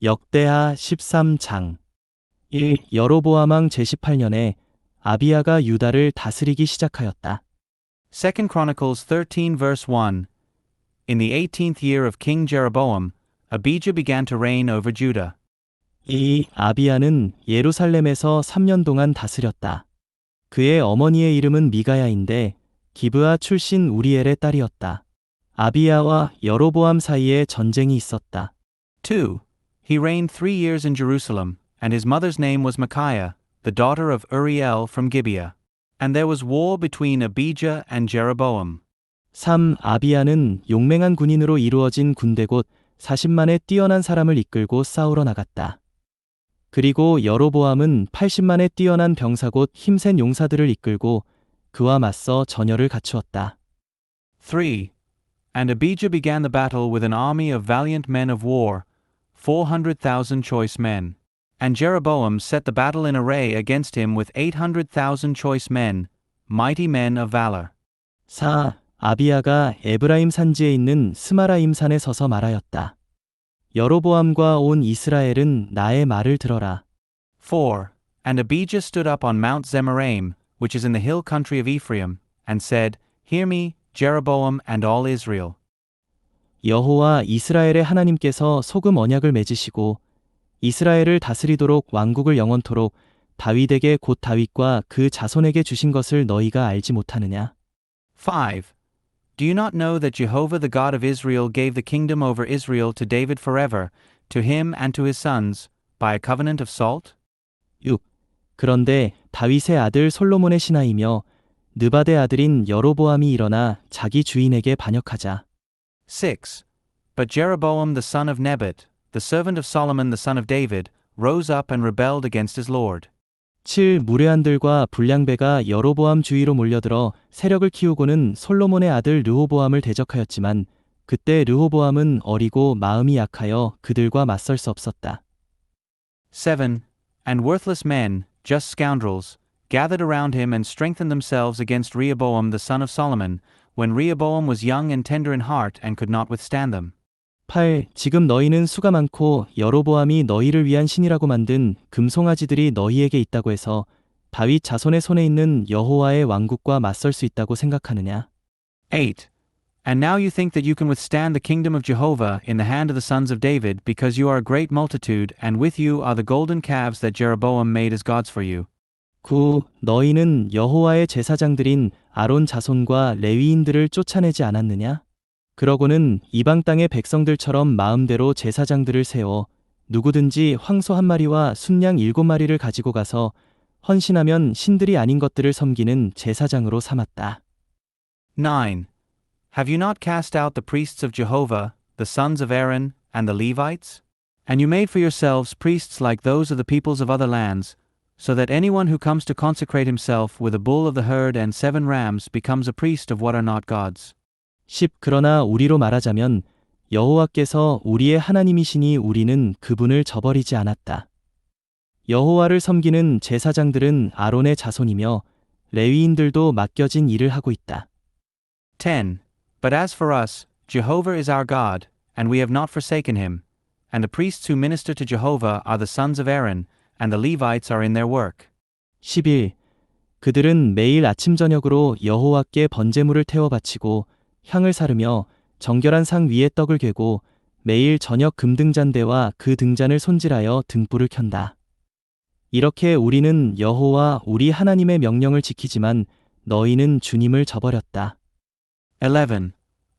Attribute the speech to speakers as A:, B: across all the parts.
A: 역대하 13장 1. 여로보암 왕 제18년에 아비야가 유다를 다스리기 시작하였다.
B: 2 Chronicles 13 verse 1. In the 18th year of King Jeroboam, Abijah began to reign over Judah.
A: 2. 아비야는 예루살렘에서 3년 동안 다스렸다. 그의 어머니의 이름은 미가야인데 기브아 출신 우리엘의 딸이었다. 아비야와 여로보암 사이에 전쟁이 있었다.
B: 2. He reigned 3 years in Jerusalem, and his mother's name was Micaiah, the daughter of Uriel from Gibeah. And there was war between Abijah and Jeroboam.
A: 3. 아비야는 용맹한 군인으로 이루어진 군대 곧 40만의 뛰어난 사람을 이끌고 싸우러 나갔다. 그리고 여로보암은 80만의 뛰어난 병사 곧 힘센 용사들을 이끌고 그와 맞서 전열을 갖추었다.
B: 3. And Abijah began the battle with an army of valiant men of war, 400,000 choice men. And Jeroboam set the battle in array against him with 800,000 choice men, mighty men of valor.
A: 4. 아비야가 에브라임 산지에 있는 스마라임 산에 서서 말하였다. 여로보암과 온 이스라엘은 나의 말을 들어라.
B: 4. And Abijah stood up on Mount Zemaraim, which is in the hill country of Ephraim, and said, Hear me, Jeroboam and all Israel.
A: 여호와 이스라엘의 하나님께서 소금 언약을 맺으시고 이스라엘을 다스리도록 왕국을 영원토록 다윗에게 곧 다윗과 그 자손에게 주신 것을 너희가 알지 못하느냐?
B: 5. Do you not know that Jehovah the God of Israel gave the kingdom over Israel to David forever, to him and to his sons, by a covenant of salt?
A: 6. 그런데 다윗의 아들 솔로몬의 신하이며 느바데 아들인 여로보암이 일어나 자기 주인에게 반역하자.
B: 6. But Jeroboam the son of Nebat, the servant of Solomon the son of David, rose up and rebelled against his lord.
A: 7. 무뢰한들과 불량배가 여로보암 주위로 몰려들어 세력을 키우고는 솔로몬의 아들 르호보암을 대적하였지만 그때 르호보암은 어리고 마음이 약하여 그들과 맞설 수 없었다.
B: 7. And worthless men, just scoundrels, gathered around him and strengthened themselves against Rehoboam the son of Solomon, when Rehoboam was young and tender in heart and could not withstand them.
A: 8. 지금 너희는 수가 많고 여로보암이 너희를 위한 신이라고 만든 금송아지들이 너희에게 있다고 해서 다윗 자손의 손에 있는 여호와의 왕국과 맞설 수 있다고 생각하느냐?
B: 8. And now you think that you can withstand the kingdom of Jehovah in the hand of the sons of David, because you are a great multitude, and with you are the golden calves that Jeroboam made as gods for you.
A: 9. 너희는 여호와의 제사장들인 아론 자손과 레위인들을 쫓아내지 않았느냐? 그러고는 이방 땅의 백성들처럼 마음대로 제사장들을 세워 누구든지 황소 1마리와 순양 7마리를 가지고 가서 헌신하면 신들이 아닌 것들을 섬기는 제사장으로 삼았다.
B: 9. Have you not cast out the priests of Jehovah, the sons of Aaron, and the Levites? And you made for yourselves priests like those of the peoples of other lands, so that anyone who comes to consecrate himself with a bull of the herd and 7 rams becomes a priest of what are not gods.
A: 10. 그러나 우리로 말하자면 여호와께서 우리의 하나님이시니 우리는 그분을 저버리지 않았다. 여호와를 섬기는 제사장들은 아론의 자손이며 레위인들도 맡겨진 일을 하고 있다.
B: 10. But as for us, Jehovah is our God, and we have not forsaken him. And the priests who minister to Jehovah are the sons of Aaron, and the Levites are in their work.
A: 11. 그들은 매일 아침 저녁으로 여호와께 번제물을 태워 바치고 향을 사르며 정결한 상 위에 떡을 괴고 매일 저녁 금등잔대와 그 등잔을 손질하여 등불을 켠다. 이렇게 우리는 여호와 우리 하나님의 명령을 지키지만 너희는 주님을 저버렸다.
B: 11.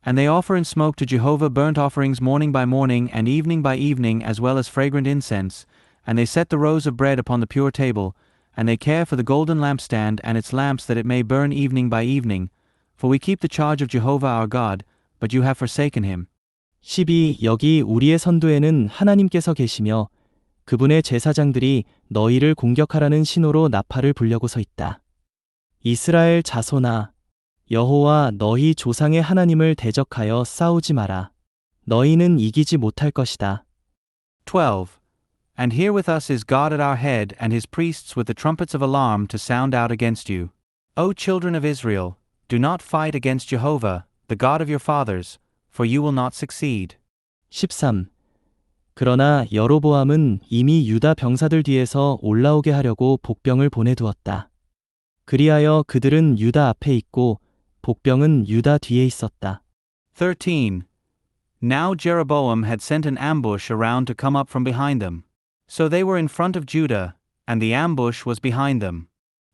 B: And they offer and smoke to Jehovah burnt offerings morning by morning and evening by evening, as well as fragrant incense, and they set the rows of bread upon the pure table, and they care for the golden lampstand and its lamps that it may burn evening by evening. For we keep the charge of Jehovah our God, but you have forsaken him.
A: 12. 여기 우리의 선두에는 하나님께서 계시며 그분의 제사장들이 너희를 공격하라는 신호로 나팔을 불려고 서 있다. 이스라엘 자손아, 여호와 너희 조상의 하나님을 대적하여 싸우지 마라. 너희는 이기지 못할 것이다.
B: 12. And here with us is God at our head, and his priests with the trumpets of alarm to sound out against you. O children of Israel, do not fight against Jehovah, the God of your fathers, for you will not succeed.
A: 13. 그러나 여로보암은 이미 유다 병사들 뒤에서 올라오게 하려고 복병을 보내두었다. 그리하여 그들은 유다 앞에 있고 복병은 유다 뒤에 있었다.
B: 13. Now Jeroboam had sent an ambush around to come up from behind them. So they were in front of Judah, and the ambush was behind them.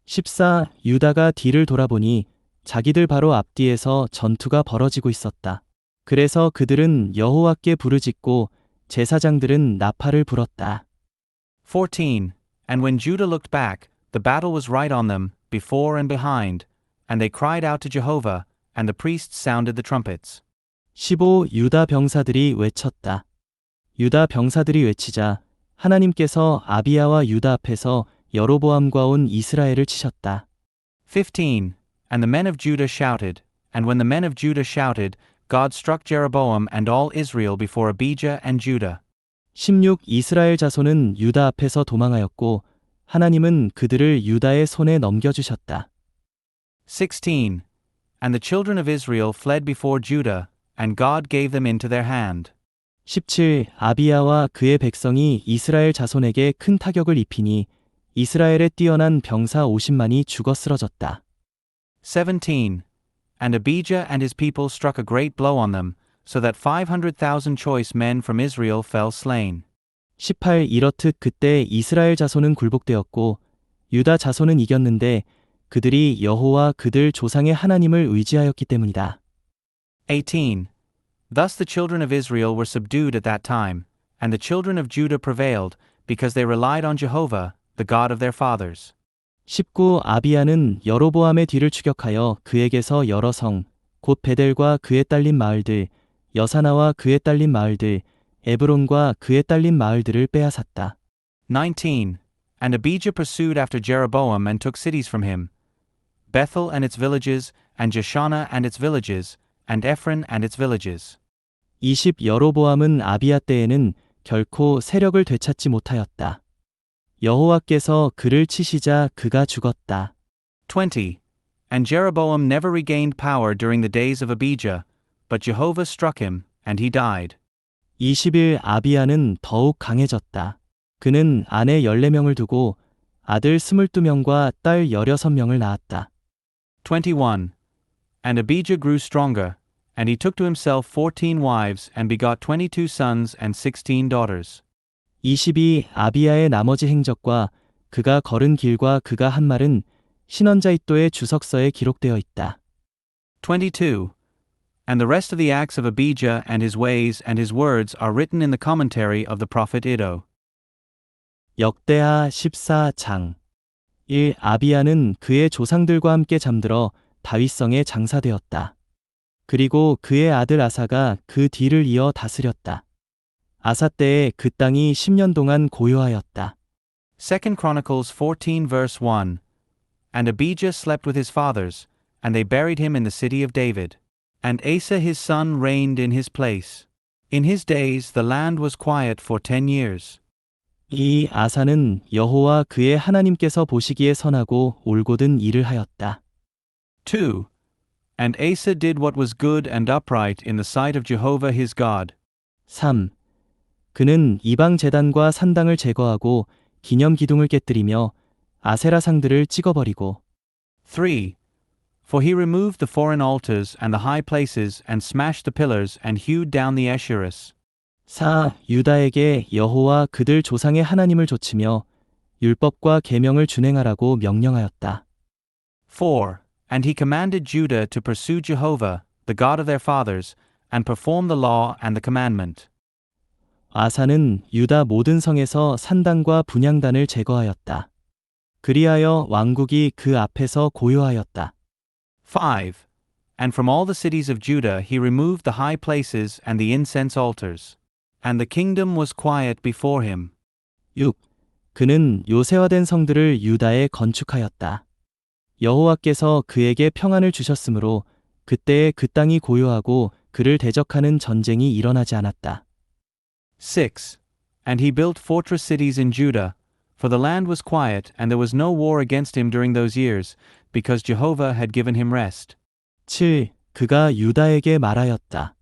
A: 14. 유다가 뒤를 돌아보니 자기들 바로 앞뒤에서 전투가 벌어지고 있었다. 그래서 그들은 여호와께 부르짖고 제사장들은 나팔을 불었다.
B: 14. And when Judah looked back, the battle was right on them, before and behind, and they cried out to Jehovah, and the priests sounded the trumpets.
A: 15. 유다 병사들이 외쳤다. 유다 병사들이 외치자 하나님께서 아비야와 유다 앞에서 여로보암과 온 이스라엘을 치셨다.
B: 15. And the men of Judah shouted, and when the men of Judah shouted, God struck Jeroboam and all Israel before Abijah and Judah.
A: 16. 이스라엘 자손은 유다 앞에서 도망하였고 하나님은 그들을 유다의 손에 넘겨주셨다.
B: 16. And the children of Israel fled before Judah, and God gave them into their hand.
A: 17. 아비야와 그의 백성이 이스라엘 자손에게 큰 타격을 입히니 이스라엘의 뛰어난 병사 50만이 죽어 쓰러졌다.
B: 17. And Abijah and his people struck a great blow on them, so that 500,000 choice men from Israel fell slain.
A: 18. 이렇듯 그때 이스라엘 자손은 굴복되었고 유다 자손은 이겼는데 그들이 여호와 그들 조상의 하나님을 의지하였기 때문이다.
B: 18. Thus the children of Israel were subdued at that time, and the children of Judah prevailed, because they relied on Jehovah, the God of their fathers.
A: 19. 아비야는 여로보암의 뒤를 추격하여 그에게서 여러 성, 곧 베델과 그에 딸린 마을들, 여사나와 그에 딸린 마을들, 에브론과 그에 딸린 마을들을 빼앗았다.
B: 19. And Abijah pursued after Jeroboam and took cities from him, Bethel and its villages, and Jeshanah and its villages, and Ephron and its villages.
A: 20. 여로보암은 아비야 때에는 결코 세력을 되찾지 못하였다. 여호와께서 그를 치시자 그가 죽었다.
B: 20. And Jeroboam never regained power during the days of Abijah, but Jehovah struck him, and he died.
A: 21. 아비야는 더욱 강해졌다. 그는 아내 14명을 두고 아들 22명과 딸 16명을 낳았다.
B: 21. And Abijah grew stronger, and he took to himself 14 wives and begot 22 sons and 16 daughters.
A: 22. 아비야의 나머지 행적과 그가 걸은 길과 그가 한 말은 신원자잇도의 주석서에 기록되어 있다.
B: 22. And the rest of the acts of Abijah and his ways and his words are written in the commentary of the prophet Iddo.
A: 역대하 14장 1. 아비야는 그의 조상들과 함께 잠들어 다윗성에 장사되었다. 그리고 그의 아들 아사가 그 뒤를 이어 다스렸다. 아사 때에 그 땅이 10년 동안 고요하였다.
B: 2 Chronicles 14 verse 1. And Abijah slept with his fathers, and they buried him in the city of David. And Asa his son reigned in his place. In his days the land was quiet for 10 years.
A: 이 아사는 여호와 그의 하나님께서 보시기에 선하고 올곧은 일을 하였다.
B: 2. And Asa did what was good and upright in the sight of Jehovah his God.
A: 3. 그는 이방 제단과 산당을 제거하고 기념 기둥을 깨뜨리며 아세라 상들을 찍어버리고
B: 3. For he removed the foreign altars and the high places and smashed the pillars and hewed down the Asherahs.
A: 4. 유다에게 여호와 그들 조상의 하나님을 좇으며 율법과 계명을 준행하라고 명령하였다.
B: 4. And he commanded Judah to pursue Jehovah, the God of their fathers, and perform the law and the commandment.
A: 아사는 유다 모든 성에서 산당과 분향단을 제거하였다. 그리하여 왕국이 그 앞에서 고요하였다.
B: 5. And from all the cities of Judah he removed the high places and the incense altars. And the kingdom was quiet before him.
A: 6. 그는 요새화된 성들을 유다에 건축하였다. 여호와께서 그에게 평안을 주셨으므로 그때에 그 땅이 고요하고 그를 대적하는 전쟁이 일어나지 않았다.
B: 6. And he built fortress cities in Judah, for the land was quiet and there was no war against him during those years, because Jehovah had given him rest.
A: 7. 그가 유다에게 말하였다.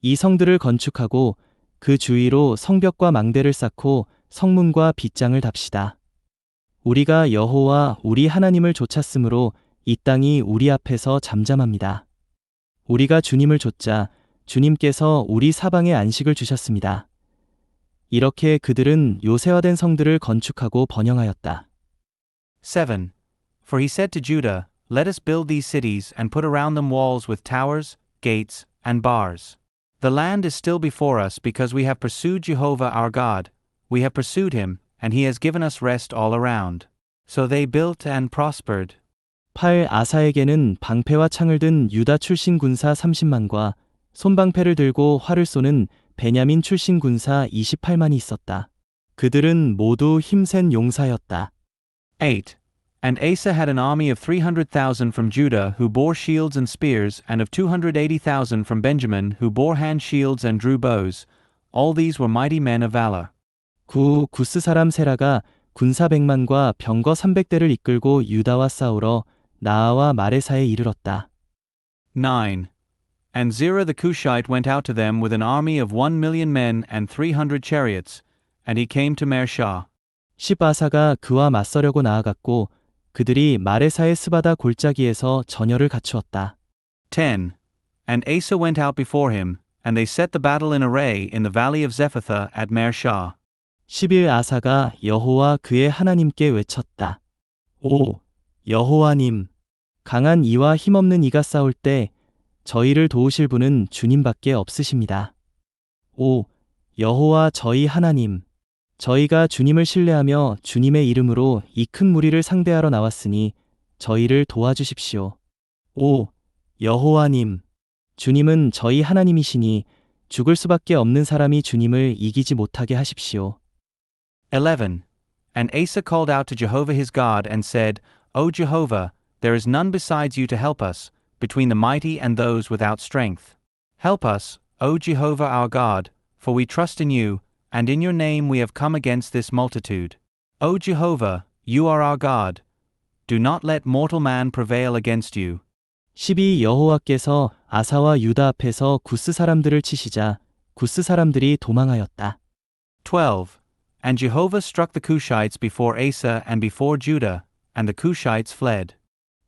A: 이 성들을 건축하고 그 주위로 성벽과 망대를 쌓고 성문과 빗장을 답시다. 우리가 여호와 우리 하나님을 좇았으므로 이 땅이 우리 앞에서 잠잠합니다. 우리가 주님을 좇자 주님께서 우리 사방에 안식을 주셨습니다. 이렇게 그들은 요새화된 성들을 건축하고 번영하였다.
B: 7. For he said to Judah, Let us build these cities and put around them walls with towers, gates, and bars. The land is still before us because we have pursued Jehovah our God. We have pursued him, and he has given us rest all around. So they built and prospered.
A: 8. 아사에게는 방패와 창을 든 유다 출신 군사 30만과 손방패를 들고 활을 쏘는 베냐민 출신 군사 28만이 있었다. 그들은 모두 힘센 용사였다.
B: 8. And Asa had an army of 300,000 from Judah who bore shields and spears, and of 280,000 from Benjamin who bore hand shields and drew bows. All these were mighty men of valor.
A: 9. 구스 사람 세라가 군사 100만과 병거 300대를 이끌고 유다와 싸우러 나아와 마레사에 이르렀다.
B: 9. And Zerah the Cushite went out to them with an army of 1,000,000 men and 300 chariots, and he came to Mareshah.
A: 10. 아사가 그와 맞서려고 나아갔고 그들이 마레사의 스바다 골짜기에서 전열을 갖추었다.
B: 10. And Asa went out before him, and they set the battle in array in the valley of Zephathah at Mareshah.
A: 11. 아사가 여호와 그의 하나님께 외쳤다. 오, 여호와님, 강한 이와 힘없는 이가 싸울 때 저희를 도우실 분은 주님밖에 없으십니다. 오, 여호와 저희 하나님, 저희가 주님을 신뢰하며 주님의 이름으로 이 큰 무리를 상대하러 나왔으니 저희를 도와주십시오. 오, 여호와님, 주님은 저희 하나님이시니 죽을 수밖에 없는 사람이 주님을 이기지 못하게 하십시오.
B: 11. And Asa called out to Jehovah his God and said, O Jehovah, there is none besides you to help us, between the mighty and those without strength. Help us, O Jehovah our God, for we trust in you, and in your name we have come against this multitude. O Jehovah, you are our God. Do not let mortal man prevail against you.
A: 12. 여호와께서 아사와 유다 앞에서 구스 사람들을 치시자 구스 사람들이 도망하였다.
B: 12. And Jehovah struck the Cushites before Asa and before Judah, and the Cushites fled.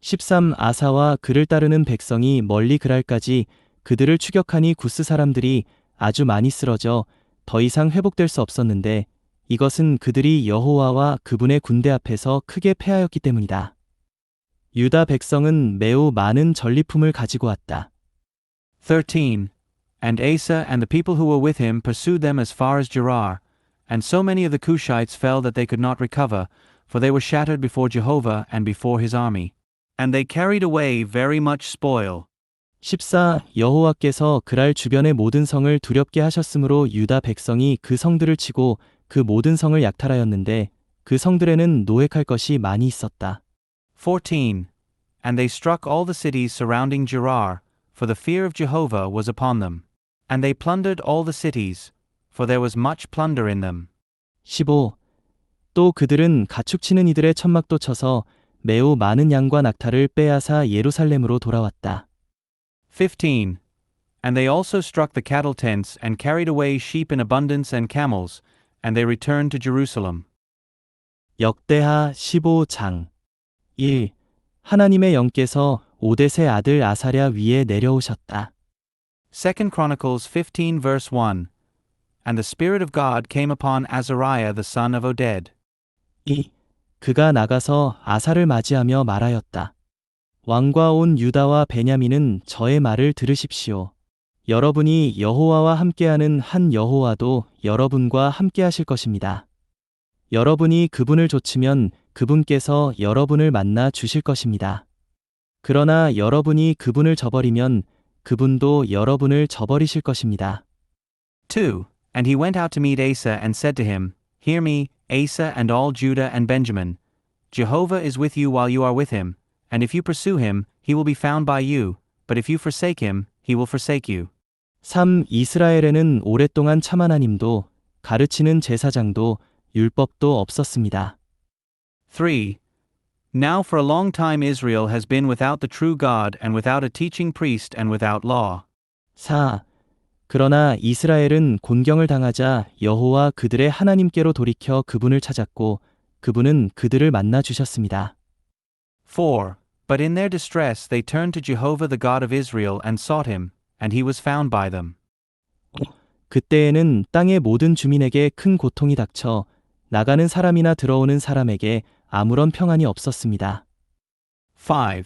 A: 13. 아사와 그를 따르는 백성이 멀리 그랄까지 그들을 추격하니 구스 사람들이 아주 많이 쓰러져 더 이상 회복될 수 없었는데 이것은 그들이 여호와와 그분의 군대 앞에서 크게 패하였기 때문이다. 유다 백성은 매우 많은 전리품을 가지고 왔다.
B: 13. And Asa and the people who were with him pursued them as far as Gerar, and so many of the Cushites fell that they could not recover, for they were shattered before Jehovah and before his army. And they carried away very much spoil.
A: 14. 여호와께서 그랄 주변의 모든 성을 두렵게 하셨으므로 유다 백성이 그 성들을 치고 그 모든 성을 약탈하였는데 그 성들에는 노획할 것이 많이 있었다.
B: 14. And they struck all the cities surrounding Gerar, for the fear of Jehovah was upon them. And they plundered all the cities, for there was much plunder in them.
A: 15. 또 그들은 가축치는 이들의 천막도 쳐서 매우 많은 양과 낙타를 빼앗아 예루살렘으로 돌아왔다.
B: 15. And they also struck the cattle tents and carried away sheep in abundance and camels, and they returned to Jerusalem.
A: 역대하 15장 1. 하나님의 영께서 오뎃의 아들 아사랴 위에 내려오셨다.
B: 2 Chronicles 15 verse 1. And the Spirit of God came upon Azariah the son of Oded.
A: 2. 그가 나가서 아사를 맞이하며 말하였다. 왕과 온 유다와 베냐민은 저의 말을 들으십시오. 여러분이 여호와와 함께하는 한 여호와도 여러분과 함께하실 것입니다. 여러분이 그분을 좇으면 그분께서 여러분을 만나 주실 것입니다. 그러나 여러분이 그분을 저버리면 그분도 여러분을 저버리실 것입니다.
B: 2. And he went out to meet Asa and said to him, Hear me, Asa and all Judah and Benjamin. Jehovah is with you while you are with him, and if you pursue him, he will be found by you, but if you forsake him, he will forsake you.
A: 3. 이스라엘에는 오랫동안 참 하나님도 가르치는 제사장도 율법도 없었습니다.
B: 3. Now for a long time Israel has been without the true God and without a teaching priest and without law.
A: 4. 그러나 이스라엘은 곤경을 당하자 여호와 그들의 하나님께로 돌이켜 그분을 찾았고 그분은 그들을 만나 주셨습니다.
B: 4. But in their distress they turned to Jehovah the God of Israel and sought him, and he was found by them.
A: 그때에는 땅의 모든 주민에게 큰 고통이 닥쳐 나가는 사람이나 들어오는 사람에게 아무런 평안이 없었습니다.
B: 5.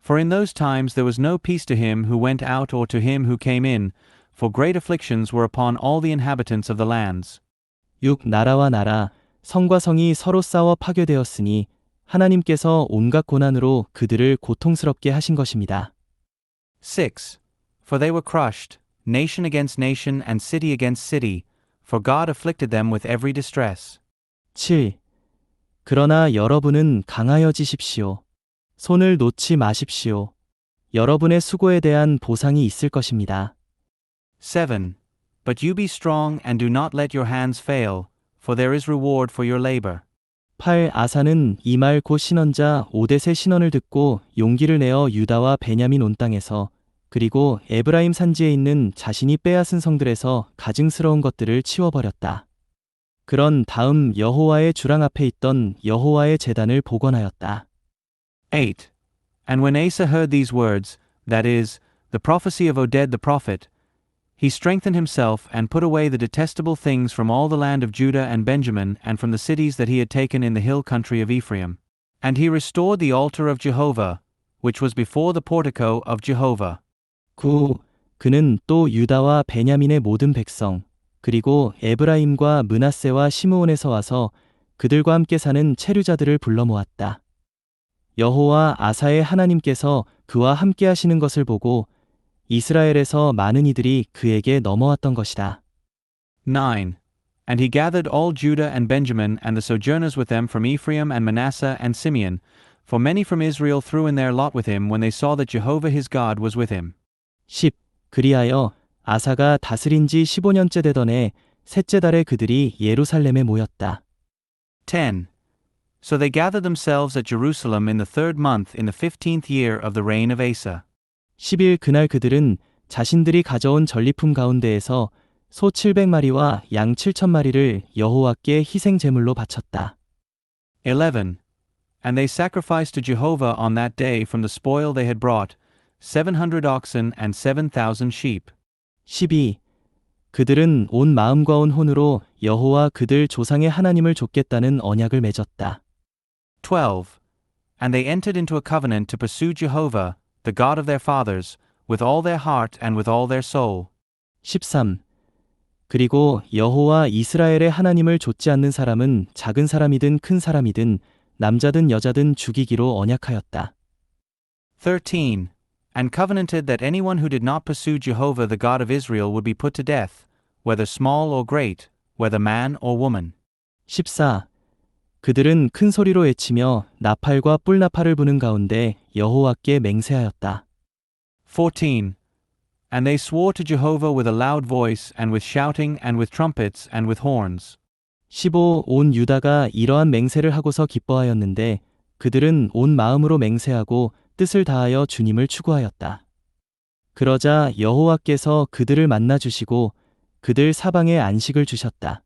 B: For in those times there was no peace to him who went out or to him who came in, for great afflictions were upon all the inhabitants of the lands.
A: 6. 나라와 나라, 성과 성이 서로 싸워 파괴되었으니 하나님께서 온갖 고난으로 그들을 고통스럽게 하신 것입니다.
B: 6. For they were crushed, nation against nation and city against city, for God afflicted them with every distress.
A: 7. 그러나 여러분은 강하여지십시오. 손을 놓지 마십시오. 여러분의 수고에 대한 보상이 있을 것입니다.
B: 7. But you be strong and do not let your hands fail, for there is reward for your labor.
A: 8. 아사는 이 말 곧 신원자 오뎃의 신원을 듣고 용기를 내어 유다와 베냐민 온 땅에서 그리고 에브라임 산지에 있는 자신이 빼앗은 성들에서 가증스러운 것들을 치워버렸다. 그런 다음 여호와의 주랑 앞에 있던 여호와의 제단을 복원하였다.
B: 8. And when Asa heard these words, that is, the prophecy of Oded the prophet, he strengthened himself and put away the detestable things from all the land of Judah and Benjamin and from the cities that he had taken in the hill country of Ephraim. And he restored the altar of Jehovah, which was before the portico of Jehovah.
A: 9. 그는 또 유다와 베냐민의 모든 백성, 그리고 에브라임과 므낫세와 시므온에서 와서 그들과 함께 사는 체류자들을 불러 모았다. 여호와 아사의 하나님께서 그와 함께 하시는 것을 보고 이스라엘에서 많은 이들이 그에게 넘어왔던 것이다.
B: 9. And he gathered all Judah and Benjamin and the sojourners with them from Ephraim and Manasseh and Simeon, for many from Israel threw in their lot with him when they saw that Jehovah his God was with him.
A: 10. 그리하여 아사가 다스린 지 15년째 되던 해 셋째 달에 그들이 예루살렘에 모였다.
B: 10. So they gathered themselves at Jerusalem in the 3rd month in the 15th year of the reign of Asa.
A: 10일 그날 그들은 자신들이 가져온 전리품 가운데에서 소 700마리와 양 7,000마리를 여호와께 희생 제물로 바쳤다.
B: 11. And they sacrificed to Jehovah on that day from the spoil they had brought, 700 oxen and 7,000 sheep.
A: 12. 그들은 온 마음과 온 혼으로 여호와 그들 조상의 하나님을 좇겠다는 언약을 맺었다.
B: 12. And they entered into a covenant to pursue Jehovah, the God of their fathers, with all their heart and with all their soul.
A: 13. 그리고 여호와 이스라엘의 하나님을 좇지 않는 사람은 작은 사람이든 큰 사람이든 남자든 여자든 죽이기로 언약하였다.
B: 13. And covenanted that anyone who did not pursue Jehovah the God of Israel would be put to death, whether small or great, whether man or woman.
A: 14. 그들은 큰 소리로 외치며 나팔과 뿔나팔을 부는 가운데 여호와께 맹세하였다.
B: 14. And they swore to Jehovah with a loud voice and with shouting and with trumpets and with horns.
A: 15. 온 유다가 이러한 맹세를 하고서 기뻐하였는데 그들은 온 마음으로 맹세하고 뜻을 다하여 주님을 추구하였다. 그러자 여호와께서 그들을 만나 주시고 그들 사방에 안식을 주셨다.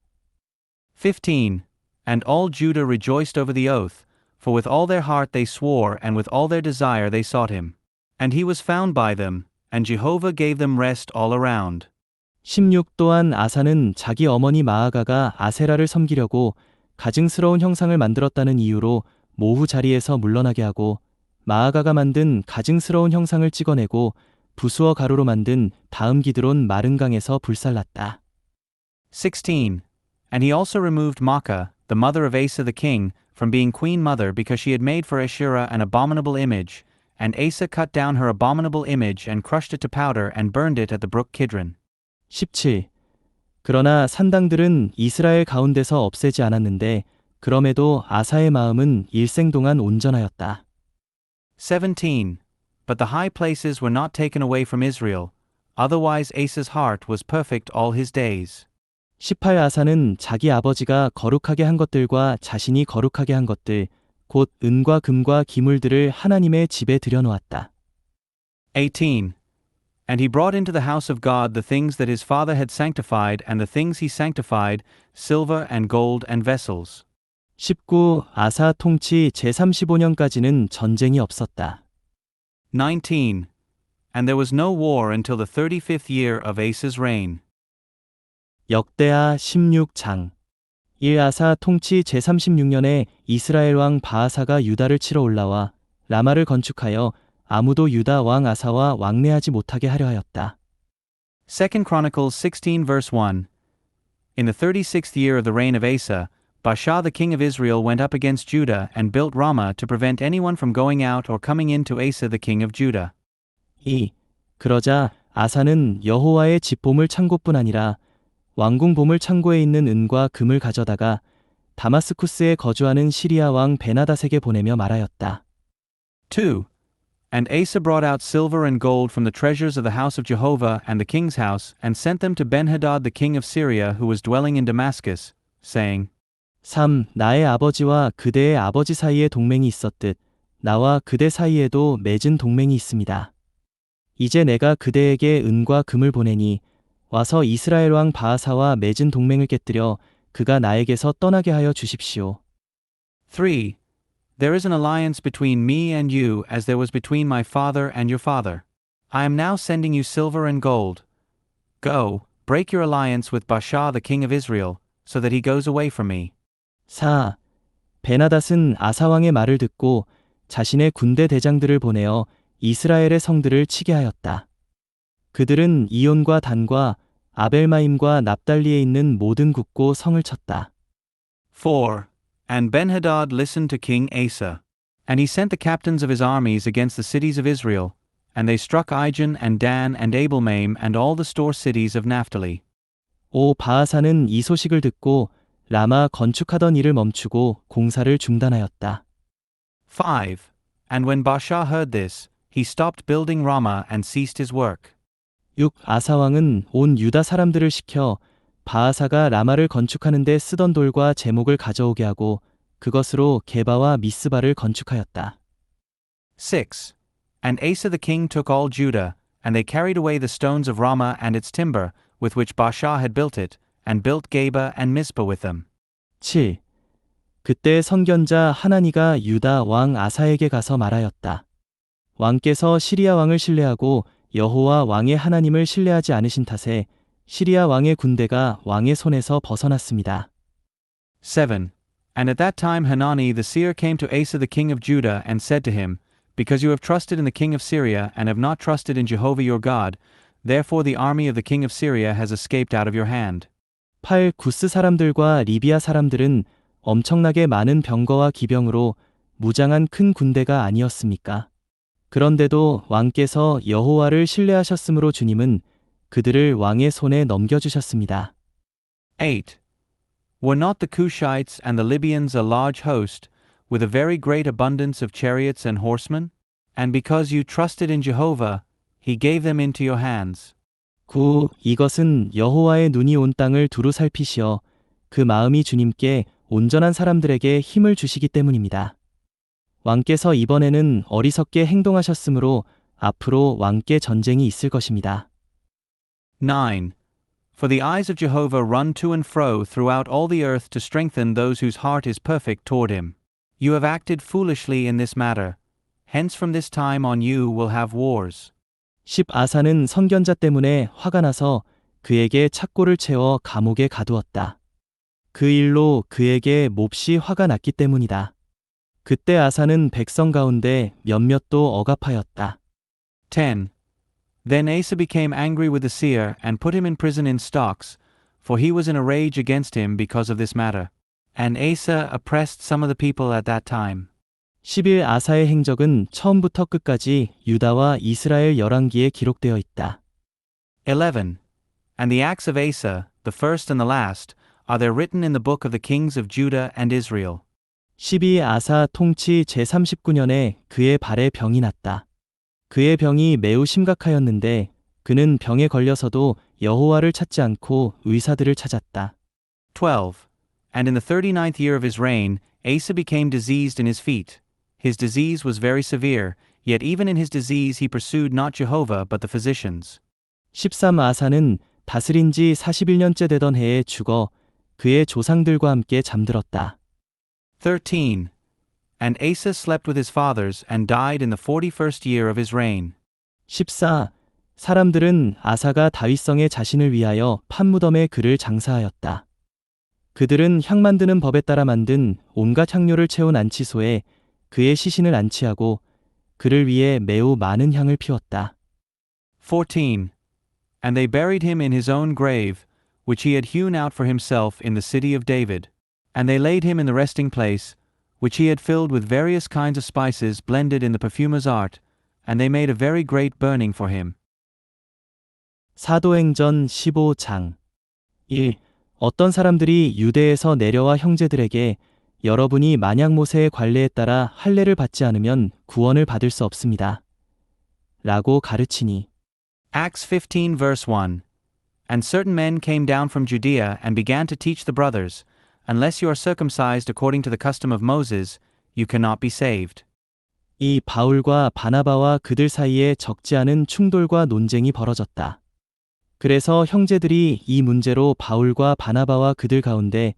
B: 15. And all Judah rejoiced over the oath, for with all their heart they swore and with all their desire they sought him. And he was found by them, and Jehovah gave them rest all around.
A: 16. 또한 아사는 자기 어머니 마아가가 아세라를 섬기려고 가증스러운 형상을 만들었다는 이유로 모후 자리에서 물러나게 하고 마아가가 만든 가증스러운 형상을 찍어내고 부수어 가루로 만든 다음 기드론 마른 강에서 불살랐다.
B: 16. And he also removed Maacah, the mother of Asa the king, from being queen mother because she had made for Asherah an abominable image, and Asa cut down her abominable image and crushed it to powder and burned it at the brook Kidron. 17.
A: 그러나 산당들은 이스라엘 가운데서 없애지 않았는데 그럼에도 아사의 마음은 일생 동안 온전하였다.
B: 17. But the high places were not taken away from Israel, otherwise Asa's heart was perfect all his days.
A: 18. 아사는 자기 아버지가 거룩하게 한 것들과 자신이 거룩하게 한 것들, 곧 은과 금과 기물들을 하나님의 집에 들여놓았다.
B: 18. And he brought into the house of God the things that his father had sanctified, and the things he sanctified, silver and gold and vessels.
A: 19. 아사 통치 제35년까지는 전쟁이 없었다.
B: 19. And there was no war until the 35th year of Asa's reign.
A: 역대하 16장 1. 아사 통치 제36년에 이스라엘 왕 바아사가 유다를 치러 올라와 라마를 건축하여 아무도 유다 왕 아사와 왕래하지 못하게 하려 하였다.
B: 2 Chronicles 16 verse 1. In the 36th year of the reign of Asa, Baasha the king of Israel went up against Judah and built Ramah to prevent anyone from going out or coming in to Asa the king of Judah.
A: 2. 그러자 아사는 여호와의 집보물 창고뿐 아니라 왕궁 보물 창고에 있는 은과 금을 가져다가 다마스쿠스에 거주하는 시리아 왕 베나닷에게 보내며 말하였다.
B: 2. And Asa brought out silver and gold from the treasures of the house of Jehovah and the king's house, and sent them to Benhadad the king of Syria who was dwelling in Damascus, saying,
A: 3. 나의 아버지와 그대의 아버지 사이에 동맹이 있었듯 나와 그대 사이에도 맺은 동맹이 있습니다. 이제 내가 그대에게 은과 금을 보내니 와서 이스라엘 왕 바아사와 맺은 동맹을 깨뜨려 그가 나에게서 떠나게 하여 주십시오.
B: 3. There is an alliance between me and you as there was between my father and your father. I am now sending you silver and gold. Go, break your alliance with Baasha the king of Israel, so that he goes away from me.
A: 4. 베나닷은 아사 왕의 말을 듣고 자신의 군대 대장들을 보내어 이스라엘의 성들을 치게 하였다. 그들은 이온과 단과 아벨마임과 납달리에 있는 모든 국고 성을 쳤다.
B: 4. And Benhadad listened to King Asa. And he sent the captains of his armies against the cities of Israel, and they struck Ijon and Dan and Abelmaim and all the store cities of Naphtali.
A: 5. 바아사는 이 소식을 듣고 라마 건축하던 일을 멈추고 공사를 중단하였다.
B: 5. And when Baasha heard this, he stopped building Ramah and ceased his work.
A: 6. 아사 왕은 온 유다 사람들을 시켜 바아사가 라마를 건축하는 데 쓰던 돌과 제목을 가져오게 하고 그것으로 게바와 미스바를 건축하였다.
B: 6. And Asa the king took all Judah, and they carried away the stones of Ramah and its timber, with which Baasha had built it, and built Geba and Mizpah with them.
A: 7. 그때 선견자 하나니가 유다 왕 아사에게 가서 말하였다. 왕께서 시리아 왕을 신뢰하고 여호와 왕의 하나님을 신뢰하지 않으신 탓에 시리아 왕의 군대가 왕의 손에서 벗어났습니다.
B: 7. And at that time Hanani the seer came to Asa the king of Judah and said to him, Because you have trusted in the king of Syria and have not trusted in Jehovah your God, therefore the army of the king of Syria has escaped out of your hand.
A: 8. 구스 사람들과 리비아 사람들은 엄청나게 많은 병거와 기병으로 무장한 큰 군대가 아니었습니까? 그런데도 왕께서 여호와를 신뢰하셨으므로 주님은 그들을 왕의 손에 넘겨주셨습니다.
B: 8. Were not the Cushites and the Libyans a large host, with a very great abundance of chariots and horsemen? And because you trusted in Jehovah, he gave them into your hands.
A: 9. 이것은 여호와의 눈이 온 땅을 두루 살피시어 그 마음이 주님께 온전한 사람들에게 힘을 주시기 때문입니다. 왕께서 이번에는 어리석게 행동하셨으므로 앞으로 왕께 전쟁이 있을 것입니다.
B: 9. For the eyes of Jehovah run to and fro throughout all the earth to strengthen those whose heart is perfect toward him. You have acted foolishly in this matter. Hence from this time on you will have wars.
A: 10. 아사는 선견자 때문에 화가 나서 그에게 착고를 채워 감옥에 가두었다. 그 일로 그에게 몹시 화가 났기 때문이다. 그때 아사는 백성 가운데 몇몇도 억압하였다.
B: 10. Then Asa became angry with the seer and put him in prison in stocks, for he was in a rage against him because of this matter. And Asa oppressed some of the people at that time.
A: 11. 아사의 행적은 처음부터 끝까지 유다와 이스라엘 열왕기에 기록되어 있다.
B: 11. And the acts of Asa, the first and the last, are there written in the book of the kings of Judah and Israel.
A: 12. 아사 통치 제39년에 그의 발에 병이 났다. 그의 병이 매우 심각하였는데 그는 병에 걸려서도 여호와를 찾지 않고 의사들을 찾았다.
B: 12. And in the 39th year of his reign, Asa became diseased in his feet. His disease was very severe. Yet even in his disease he pursued not Jehovah but the physicians.
A: 13 아사는 다스린 지 41년째 되던 해에 죽어 그의 조상들과 함께 잠들었다.
B: 13. And Asa slept with his fathers and died in the 41st year of his reign.
A: 14. 사람들은 아사가 다윗성의 자신을 위하여 판무덤에 그를 장사하였다. 그들은 향 만드는 법에 따라 만든 온갖 향료를 채운 안치소에 그의 시신을 안치하고 그를 위해 매우 많은 향을 피웠다.
B: 14. And they buried him in his own grave, which he had hewn out for himself in the city of David. And they laid him in the resting place, which he had filled with various kinds of spices blended in the perfumer's art, and they made a very great burning for him.
A: 사도행전 15장 1. 어떤 사람들이 유대에서 내려와 형제들에게 여러분이 만약 모세의 관례에 따라 할례를 받지 않으면 구원을 받을 수 없습니다. 라고 가르치니
B: Acts 15 verse 1. And certain men came down from Judea and began to teach the brothers, Unless you are circumcised according to the custom of Moses, you cannot be saved.
A: 이 바울과 바나바와 그들 사이에 적지 않은 충돌과 논쟁이 벌어졌다. 그래서 형제들이 이 문제로 바울과 바나바와 그들 가운데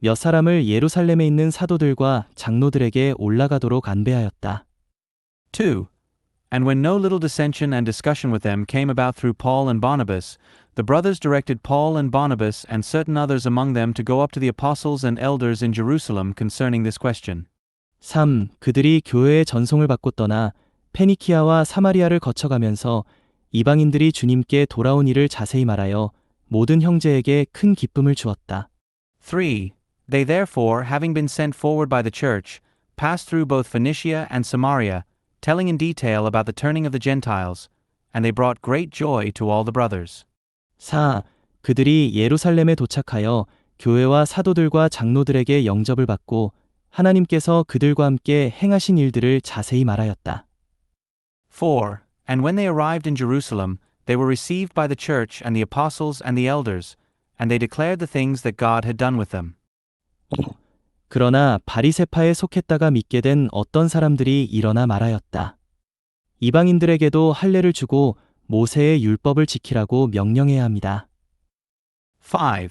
A: 몇 사람을 예루살렘에 있는 사도들과 장로들에게 올라가도록 안배하였다.
B: 2. And when no little dissension and discussion with them came about through Paul and Barnabas, the brothers directed Paul and Barnabas and certain others among them to go up to the apostles and elders in Jerusalem concerning this question.
A: 3. 그들이 교회의 전송을 받고 떠나 페니키아와 사마리아를 거쳐가면서 이방인들이 주님께 돌아온 일을 자세히 말하여 모든 형제에게 큰 기쁨을 주었다.
B: 3. They therefore, having been sent forward by the church, passed through both Phoenicia and Samaria, telling in detail about the turning of the Gentiles, and they brought great joy to all the brothers.
A: 4. 그들이 예루살렘에 도착하여 교회와 사도들과 장로들에게 영접을 받고 하나님께서 그들과 함께 행하신 일들을 자세히 말하였다.
B: 4. And when they arrived in Jerusalem, they were received by the church and the apostles and the elders, and they declared the things that God had done with them.
A: 그러나 바리새파에 속했다가 믿게 된 어떤 사람들이 일어나 말하였다. 이방인들에게도 할례를 주고 모세의 율법을 지키라고 명령해야 합니다.
B: 5.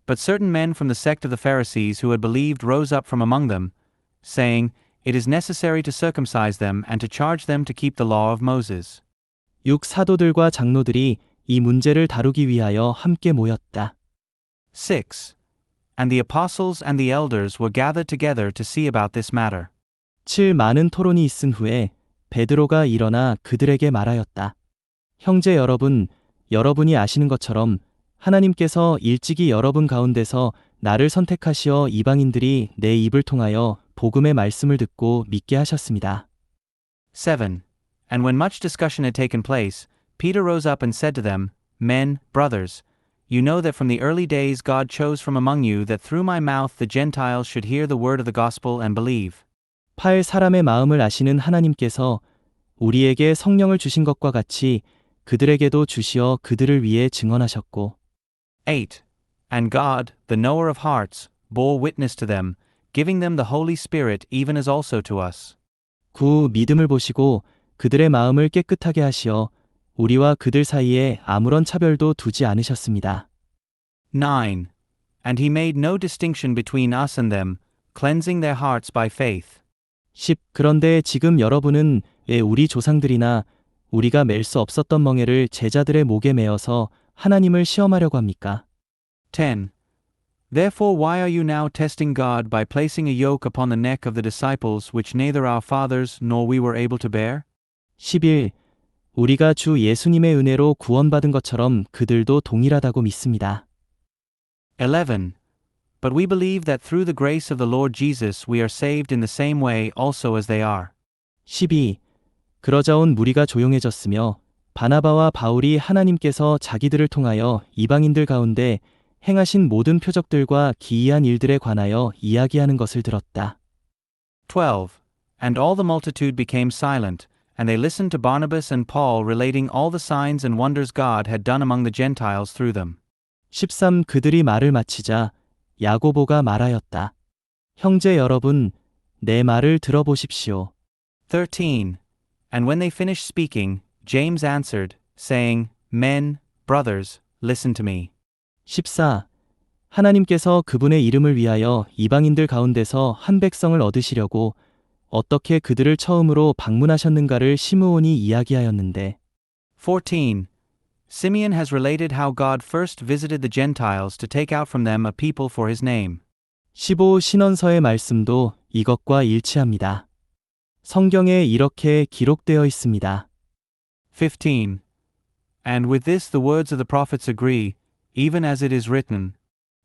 B: But certain men from the sect of the Pharisees who had believed rose up from among them, saying, It is necessary to circumcise them and to charge them to keep the law of Moses.
A: 6. 사도들과 장로들이 이 문제를 다루기 위하여 함께 모였다.
B: 6. And the apostles and the elders were gathered together to see about this matter.
A: 7. 많은 토론이 있은 후에 베드로가 일어나 그들에게 말하였다. 형제 여러분, 여러분이 아시는 것처럼 하나님께서 일찍이 여러분 가운데서 나를 선택하시어 이방인들이 내 입을 통하여 복음의 말씀을 듣고 믿게 하셨습니다.
B: 7. And when much discussion had taken place, Peter rose up and said to them, Men, brothers, you know that from the early days God chose from among you that through my mouth the Gentiles should hear the word of the gospel and believe.
A: 8. 사람의 마음을 아시는 하나님께서 우리에게 성령을 주신 것과 같이 그들에게도 주시어 그들을 위해 증언하셨고
B: 8. And God, the knower of hearts, bore witness to them, giving them the Holy Spirit even as also to us.
A: 9. 믿음을 보시고 그들의 마음을 깨끗하게 하시어 우리와 그들 사이에 아무런 차별도 두지 않으셨습니다.
B: 9. And he made no distinction between us and them, cleansing their hearts by faith.
A: 10. 그런데 지금 여러분은 왜 우리 조상들이나 우리가 맬 수 없었던 멍에를 제자들의 목에 메어서 하나님을 시험하려고 합니까?
B: 10. Therefore why are you now testing God by placing a yoke upon the neck of the disciples which neither our fathers nor we were able to bear?
A: 11. 우리가 주 예수님의 은혜로 구원받은 것처럼 그들도 동일하다고 믿습니다.
B: 11. But we believe that through the grace of the Lord Jesus we are saved in the same way also as they are.
A: 12. 그러자 온 무리가 조용해졌으며 바나바와 바울이 하나님께서 자기들을 통하여 이방인들 가운데 행하신 모든 표적들과 기이한 일들에 관하여 이야기하는 것을 들었다.
B: 12. And all the multitude became silent, and they listened to Barnabas and Paul relating all the signs and wonders God had done among the Gentiles through them.
A: 13. 그들이 말을 마치자 야고보가 말하였다. 형제 여러분, 내 말을 들어보십시오.
B: 13. And when they finished speaking, James answered, saying, Men, brothers, listen to me.
A: 14. 하나님께서 그분의 이름을 위하여 이방인들 가운데서 한 백성을 얻으시려고 어떻게 그들을 처음으로 방문하셨는가를 시므온이 이야기하였는데
B: 14. Simeon has related how God first visited the Gentiles to take out from them a people for his name.
A: 15. 신원서의 말씀도 이것과 일치합니다. 성경에 이렇게 기록되어 있습니다.
B: 15. And with this the words of the prophets agree, even as it is written.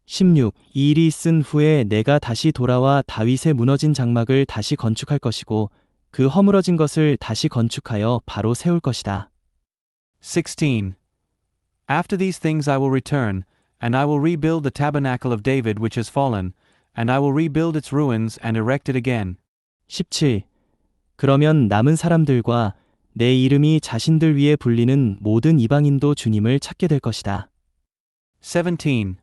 A: 16. 이 일이 있은 후에 내가 다시 돌아와 다윗의 무너진 장막을 다시 건축할 것이고 그 허물어진 것을 다시 건축하여 바로 세울 것이다.
B: 16. After these things I will return, and I will rebuild the tabernacle of David which has fallen, and I will rebuild its ruins and erect it again.
A: 17. 그러면 남은 사람들과 내 이름이 자신들 위에 불리는 모든 이방인도 주님을 찾게 될 것이다.
B: 17.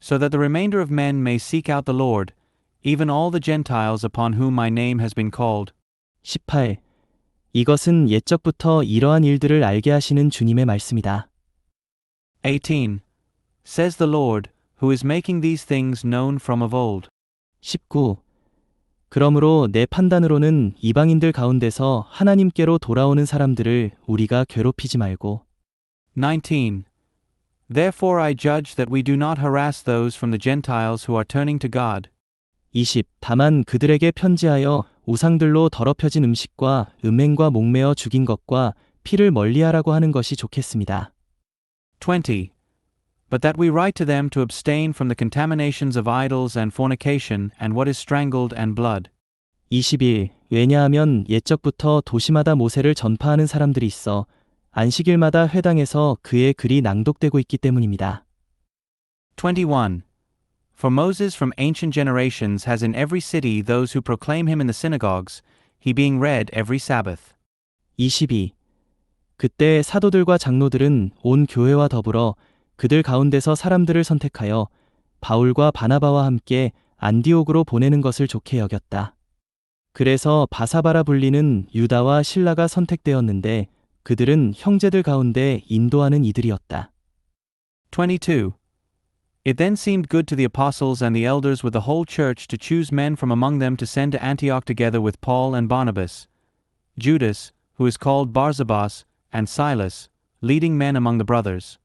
B: So that the remainder of men may seek out the Lord, even all the Gentiles upon whom my name has been called.
A: 18. 이것은 옛적부터 이러한 일들을 알게 하시는 주님의 말씀이다.
B: 18. Says the Lord, who is making these things known from of old.
A: 19. 그러므로 내 판단으로는 이방인들 가운데서 하나님께로 돌아오는 사람들을 우리가 괴롭히지 말고
B: 19. Therefore I judge that we do not harass those from the Gentiles who are turning to God.
A: 20. 다만 그들에게 편지하여 우상들로 더럽혀진 음식과 음행과 목매어 죽인 것과 피를 멀리하라고 하는 것이 좋겠습니다.
B: 20. But that we write to them to abstain from the contaminations of idols and fornication and what is strangled and blood.
A: 21. 왜냐하면 옛적부터 도시마다 모세를 전파하는 사람들이 있어 안식일마다 회당에서 그의 글이 낭독되고 있기 때문입니다.
B: 21. For Moses from ancient generations has in every city those who proclaim him in the synagogues, he being read every Sabbath.
A: 22. 그때 사도들과 장로들은 온 교회와 더불어 그들 가운데서 사람들을 선택하여 바울과 바나바와 함께 안디옥으로 보내는 것을 좋게 여겼다. 그래서 바사바라 불리는 유다와 실라가 선택되었는데 그들은 형제들 가운데 인도하는 이들이었다.
B: 22. It then seemed good to the apostles and the elders with the whole church to choose men from among them to send to Antioch together with Paul and Barnabas, Judas, who is called Barsabas, and Silas, leading men among the brothers.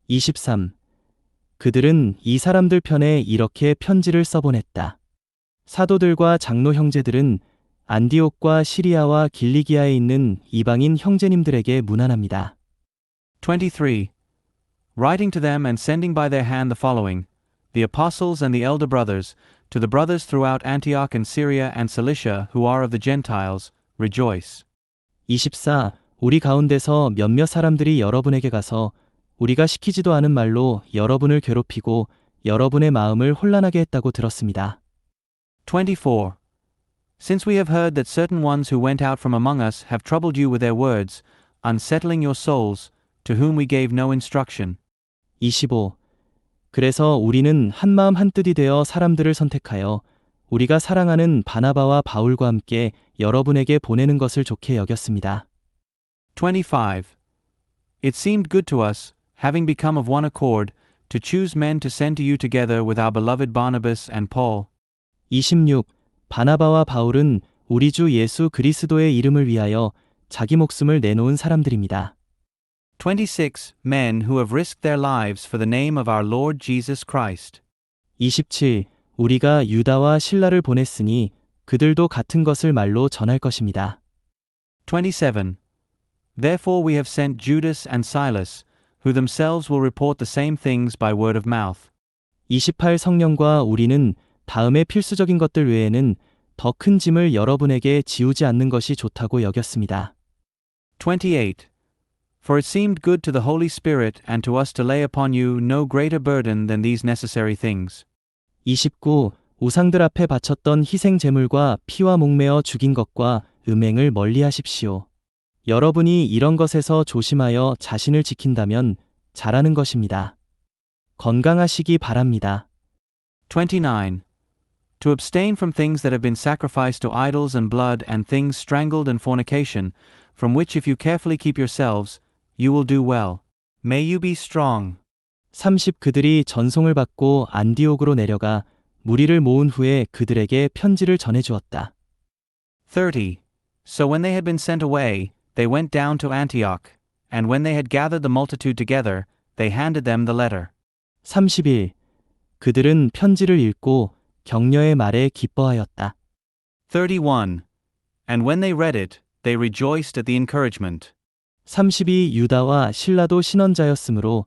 A: 23. 그들은 이 사람들 편에 이렇게 편지를 써보냈다. 사도들과 장로 형제들은 안디옥과 시리아와 길리기아에 있는 이방인 형제님들에게 문안합니다.
B: 23. Writing to them and sending by their hand the following, the apostles and the elder brothers, to the brothers throughout Antioch and Syria and Cilicia who are of the Gentiles, rejoice.
A: 24. 우리 가운데서 몇몇 사람들이 여러분에게 가서 우리가 시키지도 않은 말로 여러분을 괴롭히고 여러분의 마음을 혼란하게 했다고 들었습니다.
B: 24. Since we have heard that certain ones who went out from among us have troubled you with their words, unsettling your souls, to whom we gave no instruction.
A: 25. 그래서 우리는 한마음 한뜻이 되어 사람들을 선택하여 우리가 사랑하는 바나바와 바울과 함께 여러분에게 보내는 것을 좋게 여겼습니다.
B: 25. It seemed good to us, having become of one accord, to choose men to send to you together with our beloved Barnabas and Paul.
A: 26. 바나바와 바울은 우리 주 예수 그리스도의 이름을 위하여 자기 목숨을 내놓은 사람들입니다.
B: 26. Men who have risked their lives for the name of our Lord Jesus Christ.
A: 27. 우리가 유다와 실라를 보냈으니 그들도 같은 것을 말로 전할 것입니다.
B: 27. Therefore we have sent Judas and Silas, who themselves will report the same things by word of mouth.
A: 28. 성령과 우리는 다음의 필수적인 것들 외에는 더 큰 짐을 여러분에게 지우지 않는 것이 좋다고 여겼습니다.
B: 28. For it seemed good to the Holy Spirit and to us to lay upon you no greater burden than these necessary things.
A: 29. 우상들 앞에 바쳤던 희생 제물과 피와 목매어 죽인 것과 음행을 멀리하십시오. 여러분이 이런 것에서 조심하여 자신을 지킨다면 잘하는 것입니다. 건강하시기 바랍니다.
B: 29. To abstain from things that have been sacrificed to idols and blood and things strangled and fornication, from which if you carefully keep yourselves, you will do well. May you be strong.
A: 30 그들이 전송을 받고 안디옥으로 내려가 무리를 모은 후에 그들에게 편지를 전해주었다.
B: 30. So when they had been sent away, they went down to Antioch, and when they had gathered the multitude together, they handed them the letter.
A: 31. 그들은 편지를 읽고 격려의 말에 기뻐하였다.
B: 31. And when they read it, they rejoiced at the encouragement.
A: 32. 유다와 실라도 신언자였으므로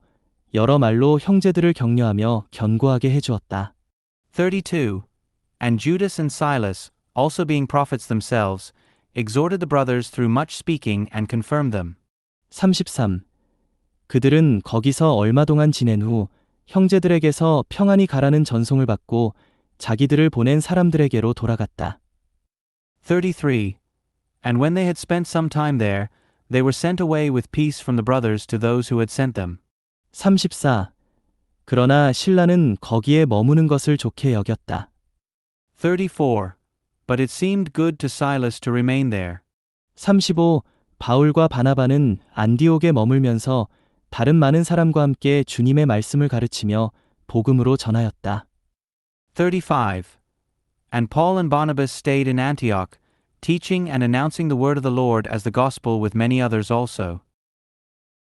A: 여러 말로 형제들을 격려하며 견고하게 해주었다.
B: 32. And Judas and Silas, also being prophets themselves, exhorted the brothers through much speaking and confirmed them.
A: 33. 그들은 거기서 얼마 동안 지낸 후 형제들에게서 평안히 가라는 전송을 받고 자기들을 보낸 사람들에게로 돌아갔다.
B: 33. And when they had spent some time there, they were sent away with peace from the brothers to those who had sent them.
A: 34. 그러나 신라는 거기에 머무는 것을 좋게 여겼다.
B: 34. But it seemed good to Silas to remain there.
A: 35. 바울과 바나바는 안디옥에 머물면서 다른 많은 사람과 함께 주님의 말씀을 가르치며 복음으로 전하였다.
B: 35. And Paul and Barnabas stayed in Antioch, teaching and announcing the word of the Lord as the gospel with many others also.